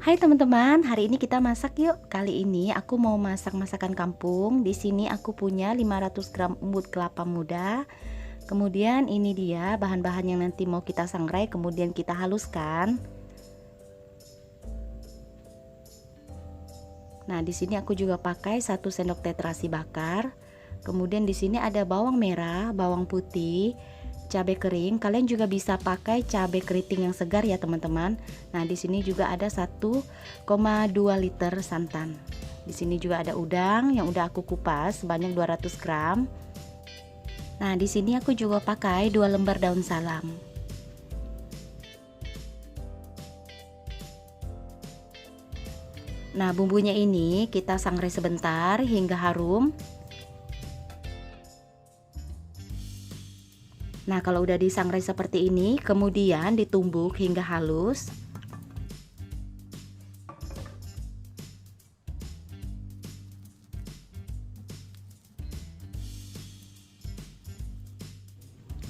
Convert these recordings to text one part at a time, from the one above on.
Hai teman-teman, hari ini kita masak yuk. Kali ini aku mau masak masakan kampung. Di sini aku punya 500 gram umbut kelapa muda. Kemudian ini dia bahan-bahan yang nanti mau kita sangrai, kemudian kita haluskan. Nah, di sini aku juga pakai 1 sendok teh terasi bakar. Kemudian di sini ada bawang merah, bawang putih, cabai kering. Kalian juga bisa pakai cabai keriting yang segar ya teman-teman. Nah, di sini juga ada 1,2 liter santan. Di sini juga ada udang yang udah aku kupas sebanyak 200 gram. Nah, di sini aku juga pakai 2 lembar daun salam. Nah, bumbunya ini kita sangrai sebentar hingga harum. Nah, kalau udah disangrai seperti ini, kemudian ditumbuk hingga halus.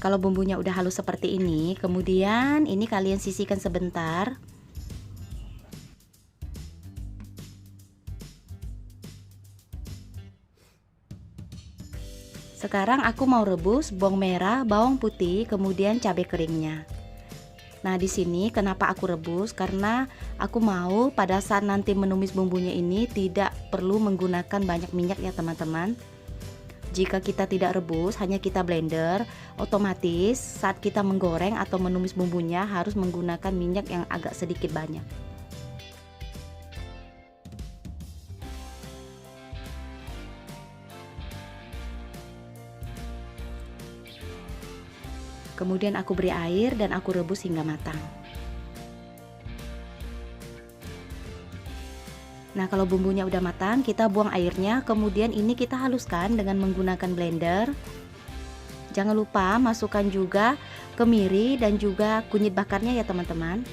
Kalau bumbunya udah halus seperti ini, kemudian ini kalian sisihkan sebentar. Sekarang aku mau rebus bawang merah, bawang putih, kemudian cabai keringnya. Nah, di sini kenapa aku rebus? Karena aku mau pada saat nanti menumis bumbunya ini tidak perlu menggunakan banyak minyak ya teman-teman. Jika kita tidak rebus, hanya kita blender, otomatis saat kita menggoreng atau menumis bumbunya harus menggunakan minyak yang agak sedikit banyak. Kemudian aku beri air dan aku rebus hingga matang. Nah, kalau bumbunya udah matang, kita buang airnya. Kemudian ini kita haluskan dengan menggunakan blender. Jangan lupa masukkan juga kemiri dan juga kunyit bakarnya ya teman-teman.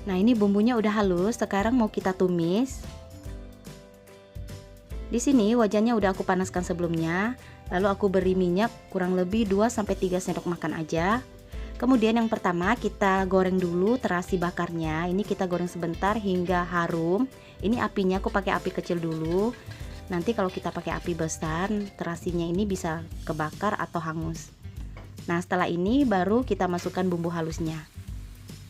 Nah, ini bumbunya udah halus. Sekarang mau kita tumis. Di sini wajannya udah aku panaskan sebelumnya, lalu aku beri minyak kurang lebih 2-3 sendok makan aja. Kemudian yang pertama kita goreng dulu terasi bakarnya. Ini kita goreng sebentar hingga harum. Ini apinya aku pakai api kecil dulu. Nanti kalau kita pakai api besar, terasinya ini bisa kebakar atau hangus. Nah, setelah ini baru kita masukkan bumbu halusnya.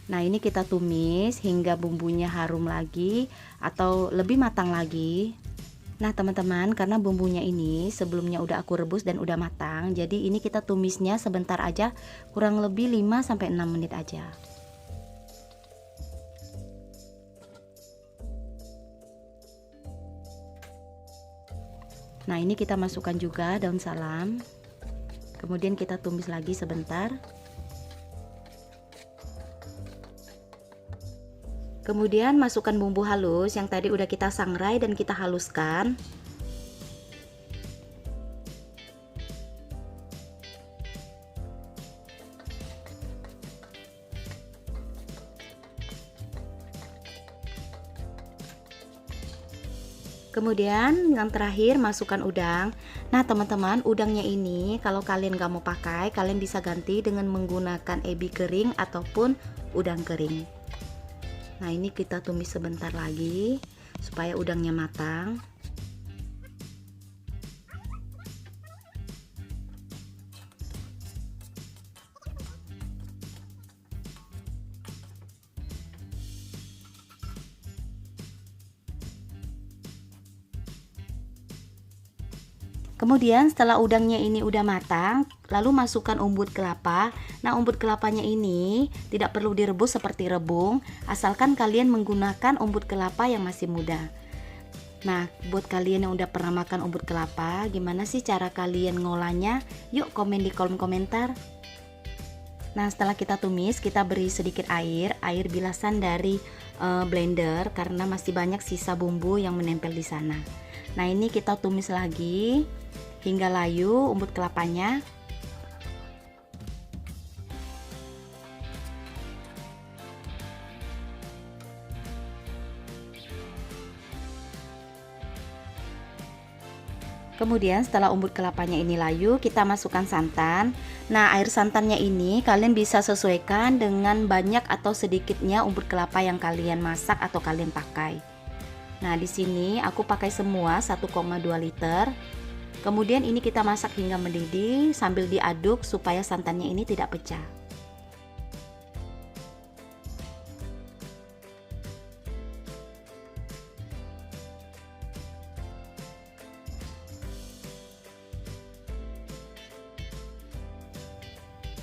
Nah, ini kita tumis hingga bumbunya harum lagi atau lebih matang lagi. Nah teman-teman, karena bumbunya ini sebelumnya udah aku rebus dan udah matang, jadi ini kita tumisnya sebentar aja, kurang lebih 5-6 menit aja. Nah, ini kita masukkan juga daun salam. Kemudian kita tumis lagi sebentar. Kemudian masukkan bumbu halus yang tadi udah kita sangrai dan kita haluskan. Kemudian yang terakhir masukkan udang. Nah teman-teman, udangnya ini kalau kalian gak mau pakai, kalian bisa ganti dengan menggunakan ebi kering ataupun udang kering. Nah, ini kita tumis sebentar lagi supaya udangnya matang. Kemudian setelah udangnya ini udah matang, lalu masukkan umbut kelapa. Nah, umbut kelapanya ini tidak perlu direbus seperti rebung, asalkan kalian menggunakan umbut kelapa yang masih muda. Nah, buat kalian yang udah pernah makan umbut kelapa, gimana sih cara kalian ngolahnya? Yuk komen di kolom komentar. Nah, setelah kita tumis, kita beri sedikit air bilasan dari blender karena masih banyak sisa bumbu yang menempel di sana. Nah, ini kita tumis lagi hingga layu umbut kelapanya. Kemudian setelah umbut kelapanya ini layu, kita masukkan santan. Nah, air santannya ini kalian bisa sesuaikan dengan banyak atau sedikitnya umbut kelapa yang kalian masak atau kalian pakai. Nah, di sini aku pakai semua 1,2 liter. Kemudian ini kita masak hingga mendidih sambil diaduk supaya santannya ini tidak pecah.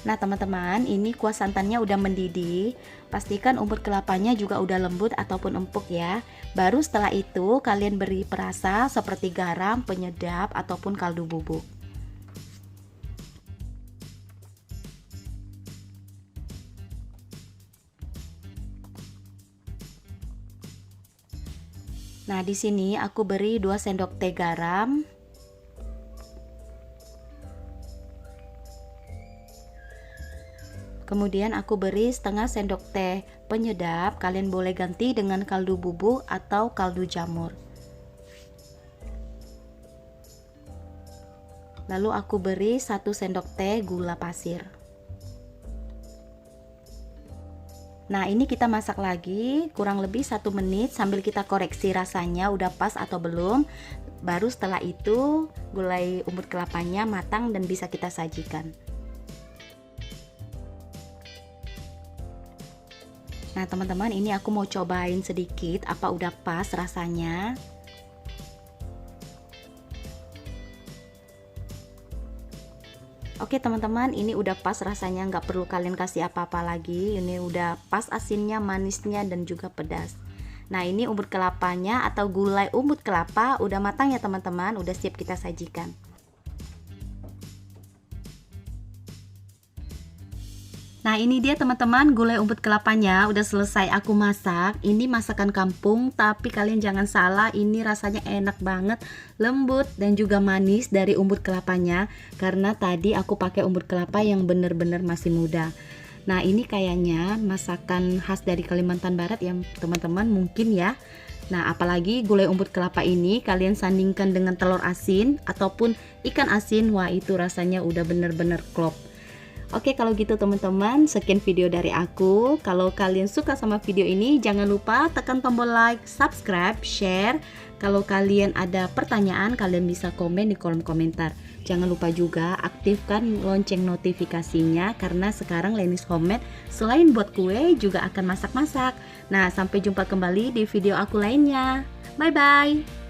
Nah teman-teman, ini kuah santannya udah mendidih. Pastikan umbut kelapanya juga udah lembut ataupun empuk ya. Baru setelah itu kalian beri perasa seperti garam, penyedap ataupun kaldu bubuk. Nah di sini aku beri 2 sendok teh garam. Kemudian aku beri setengah sendok teh penyedap, kalian boleh ganti dengan kaldu bubuk atau kaldu jamur. Lalu aku beri 1 sendok teh gula pasir. Nah ini kita masak lagi kurang lebih 1 menit sambil kita koreksi rasanya udah pas atau belum. Baru setelah itu gulai umbut kelapanya matang dan bisa kita sajikan. Nah teman-teman, ini aku mau cobain sedikit apa udah pas rasanya. Oke teman-teman, ini udah pas rasanya, nggak perlu kalian kasih apa-apa lagi. Ini udah pas asinnya, manisnya dan juga pedas. Nah ini umbut kelapanya atau gulai umbut kelapa udah matang ya teman-teman, udah siap kita sajikan. Nah ini dia teman-teman, gulai umbut kelapanya udah selesai aku masak. Ini masakan kampung, tapi kalian jangan salah, ini rasanya enak banget, lembut dan juga manis dari umbut kelapanya. Karena tadi aku pakai umbut kelapa yang bener-bener masih muda. Nah ini kayaknya masakan khas dari Kalimantan Barat ya teman-teman, mungkin ya. Nah apalagi gulai umbut kelapa ini kalian sandingkan dengan telur asin ataupun ikan asin, wah itu rasanya udah bener-bener klop. Oke kalau gitu teman-teman, sekian video dari aku. Kalau kalian suka sama video ini jangan lupa tekan tombol like, subscribe, share. Kalau kalian ada pertanyaan kalian bisa komen di kolom komentar. Jangan lupa juga aktifkan lonceng notifikasinya karena sekarang Lenis Homemade selain buat kue juga akan masak-masak. Nah sampai jumpa kembali di video aku lainnya. Bye bye.